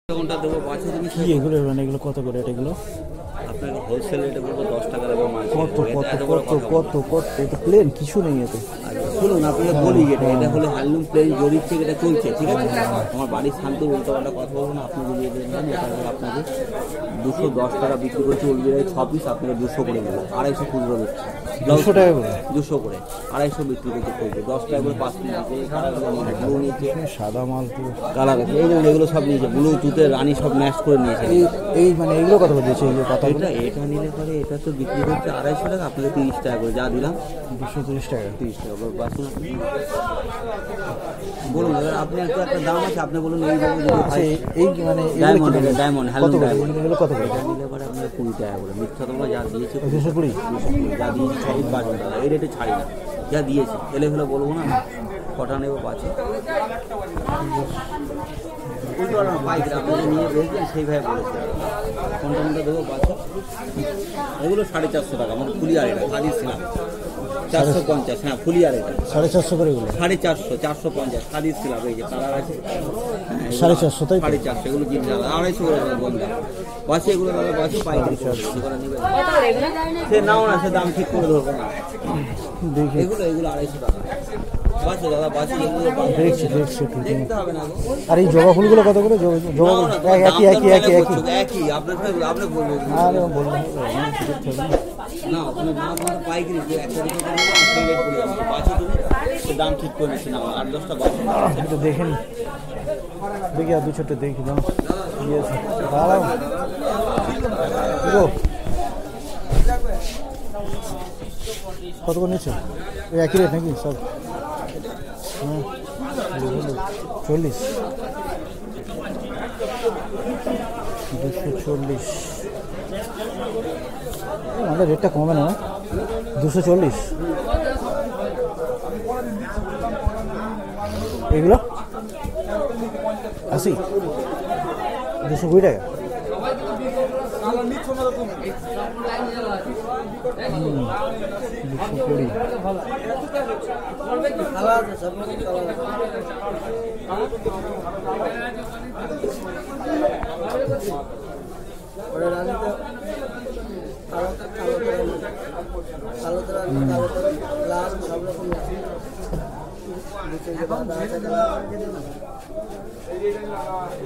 কোনটা দেবো বাচ্চা তুমি কি এগুলো মানে এগুলো কত করে এগুলো? আপনাকে হোলসেল রেটে বলবো 10 টাকা দেবো মাল। কত কত কত কত কত এটা প্লেন কিছু নেই এতে। শুনুন আপনাকে বলি, এটা হলো হ্যান্ডলুম প্লেন জরির থেকে এটা চলছে, ঠিক আছে? আমার বাড়ির শান্ত উল্টোপাল্টা কথা বলবো না। আপনি যদি এটা নেন এটা আপনাকে 210 টাকা বিক্রি করছে, ওলবিরাই 6 পিস আপনাকে 200 করে দেবো। 250 খুচরো দিচ্ছে, 200 টাকা করে 200 করে 250 বিক্রি করতে করবে। 10 টাকা করে 5 পিস দিচ্ছে। ব্লু নিয়েছে, সাদা মাল পুরো কালার আছে, এই এগুলো সব নিয়েছে। ব্লু তুতের রানী সব ম্যাচ করে নিয়েছে। এই মানে এগুলো কত করে দিয়েছে? এই যে পাতা এটা নিলে পরে এটা তো বিক্রি করছে 250 টাকা, আপনাকে 30 টাকা করে যা দিলাম। 230 টাকা 30 টাকা বাসুন। বলুন আপনি একটা দাম আছে, আপনি বলুন। এই মানে ডায়মন্ড, ডায়মন্ড হ্যালো ডায়মন্ড এগুলো কত করে? এটা নিলে পরে আপনার 20 টাকা করে। মিথ্যা তোমরা যা দিয়েছে 220 যা দিয়েছে 52 টাকা, এই রেটে ছাড়ি না। যা দিয়েছে এলে ফেলে বলবো না, কটা নেবো পাচ্ছে উল্টো বাইক আপনি নিয়ে বেরোচ্ছেন সেইভাবে বলেছে। কোনটা কোনটা দেবো বাচ্চা? এগুলো 450 টাকা, মানে ফুলি আর এটা সাজিয়েছিলাম 450। হ্যাঁ ফুলি আর এটা 450 করে এগুলো 450, 450 সাজিয়েছিলাম। এই যে কালার আছে 450 তাই 450, এগুলো কিনতে হবে 250 করে বন্ধা বাসে। এগুলো দাদা বাসে পাইকারি সে নাও না, সে দাম ঠিক করে ধরবো না। দেখি এগুলো 250 টাকা বাসে দাদা, বাসে এগুলো দেখছি দেখতে হবে না। আর এই জবা ফুলগুলো কত করে? জবা একই আপনার আপনি বলবেন। আরে বললাম না আপনি পাইকারি বাসে তুমি দাম ঠিক করে নিচ্ছি না। 8-10টা বাসে একটু দেখেন, দেখি আর 2-4টা দেখি দাম দাঁড়াও। কত করে নিচ্ছে? একই রেট নাকি সব? হ্যাঁ 40 240। আমাদের রেটটা কমে না, 240। এগুলো 80, 220 টাকা।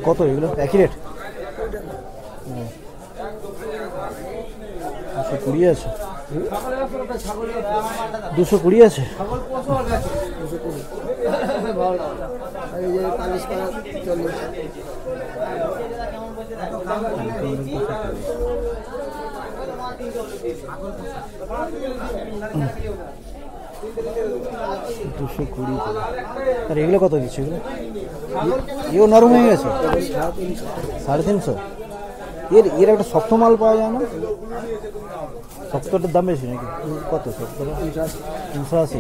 কত এগুলো? একই রেট 220 আছে, 220 আছে। আর এগুলো কত দিচ্ছে? এগুলো এও নরম হয়ে গেছে 350। এর একটা শক্ত মাল পাওয়া যায় না? শক্তটার দাম বেশি নাকি? কত শক্তটা? 380।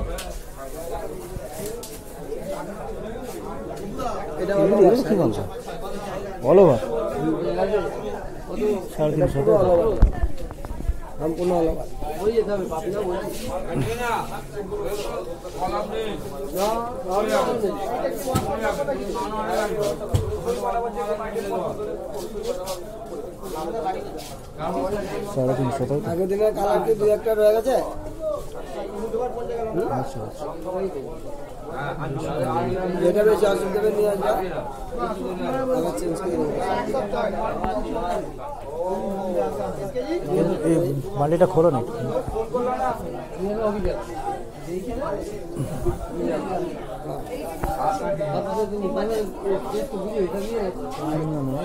কি বলছো? বলো ভাই 350 সম্পূর্ণ হলো। আগের দিনের কালার কি 2-1টা রয়ে গেছে? আচ্ছা যেটা বেশি অসুবিধা নিয়ে আসবে আবার চেঞ্জ করে দেবো। এই বালিটা খোলো না।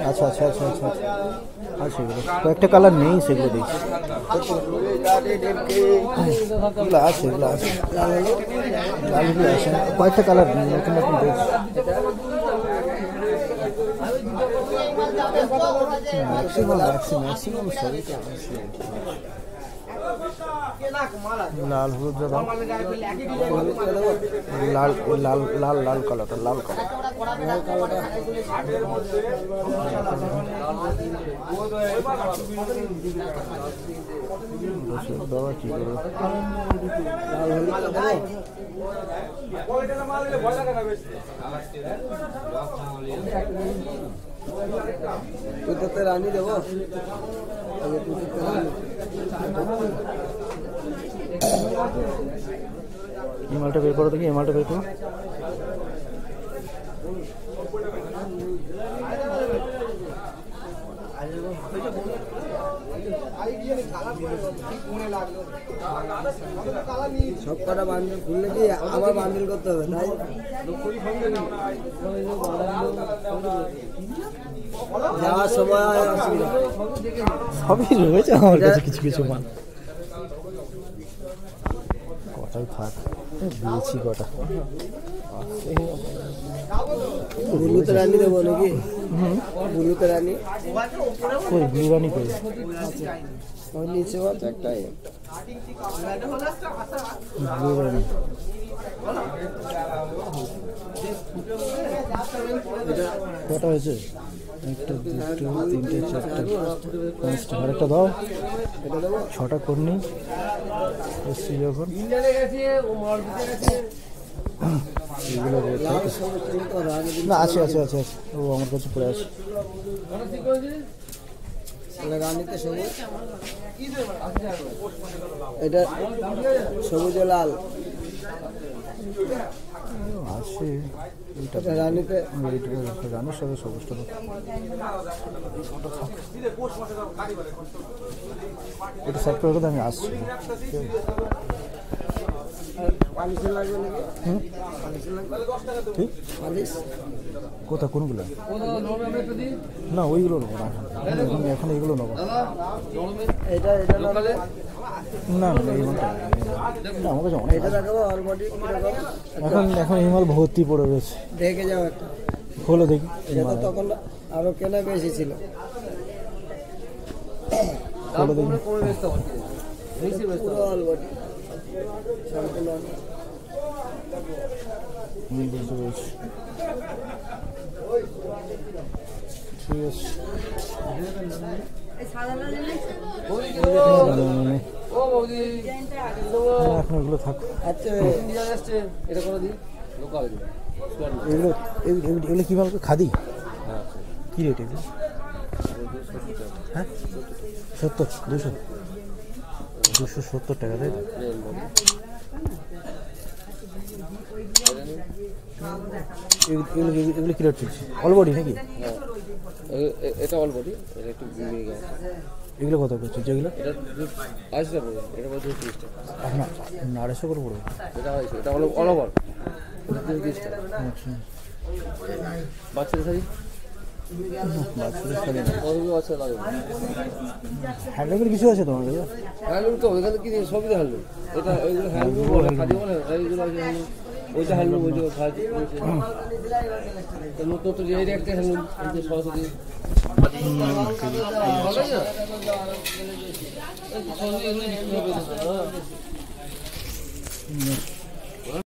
আচ্ছা আচ্ছা আচ্ছা আচ্ছা আচ্ছা কয়েকটা কালার নেই, সেগুলো দেখছি। এগুলো আছে, এগুলো আছে, লালগুলো আছে, কয়েকটা কালার নেই, নতুন নতুন দেখছি। ম্যাক্সিমাম সবই লাল হলুদ লাল লাল লাল লাল কালারটা, লাল কালারটা দাওয়া কি করবো? লাল হলুদ পুজোতে রানি দেবো পুজোতে রানি এই মালটা বের করো দেখি, এই মালটা বের করো। সব কটা বান্ডেল খুললে কি আবার বান্ডেল করতে হবে তাই যাওয়ার সময় অসুবিধা সবই রয়েছে আমার কাছে কিছু কিছু মাল। কটাই থাক, দিয়েছি কটা। বুলুতে রানি দেবো নাকি? বুলুতে রানি কই ব্লু রানি কই? ওর নিচে আছে একটাই ব্লু রানি কটা হয়েছে? একটা, দুটো, তিনটে, চারটে, পাঁচটা। আরেকটা দাও। এটা দেবো 6টা করনি এসছি যখন। এগুলো রেট লাল সবুজ তুলে তো রানি দিন না, আছে আছে আছে আছে, ও আমার কাছে পড়ে আছে। রানিতে সবুজ এটা সবুজ ও লাল আছে এইটা এটা রানিতে রানির সাথে সবুজটা দাও। এটা সাইড করে দাও, আমি আসছি। পালিশের লাগবে নাকি? হুম, পালিশের লাগবে ঠিক। পালিশ কোথা কোনগুলো? না ওইগুলো নেবো না, এখন এইগুলো নেবো। এটা এটা লাগবে না না এই মালটা না, আমার কাছে অনেক এটা আছে। দেখাবো অলরেডি এখন এখন এই মাল ভর্তি পড়ে রয়েছে। দেখে যাও একটা খোলো দেখি। এটা তো তখন আরো কেনা বেশি ছিল খোলো দেখি। পুরো অলরেডি সম্পূর্ণ বুঝতে পেরেছি, ঠিক আছে। এখন এগুলো থাক। আচ্ছা এটা করে দিই লোকাল এগুলো এগুলো কী মাল? খাদি? কী রেট এগুলো? হ্যাঁ 70, 270 টাকা, তাই তো? এগুলো এগুলো কী রেট চলছে? অলবডি নাকি? এটা অলরেডি এটা একটু মিলে এগুলো কত করে চলছে এগুলো? এটা 80 টাকা পড়বে, এটা পড়বে 30 টাকা। আপনার 250 করে পড়বে। এটা 250, এটা হলো অল ওভার 30 টাকা। আচ্ছা, বাচ্চাদের শাড়ি বাচ্চাদের শাড়ি না। কতগুলো বাচ্চা লাগবে? হ্যান্ডলুমের কিছু আছে তোমার কাছে? হ্যান্ডলুম তো এখানে কি সবই তো হ্যান্ডলুম। এটা ওইগুলো হ্যান্ডলুম বলে খাদি বলে, এইগুলো আছে হ্যান্ডলুম। ওইটা হ্যান্ডলুম, ওই যে খাদি নতুন নতুন এই একটা হ্যান্ডলুম সরস্বতী ভালো না।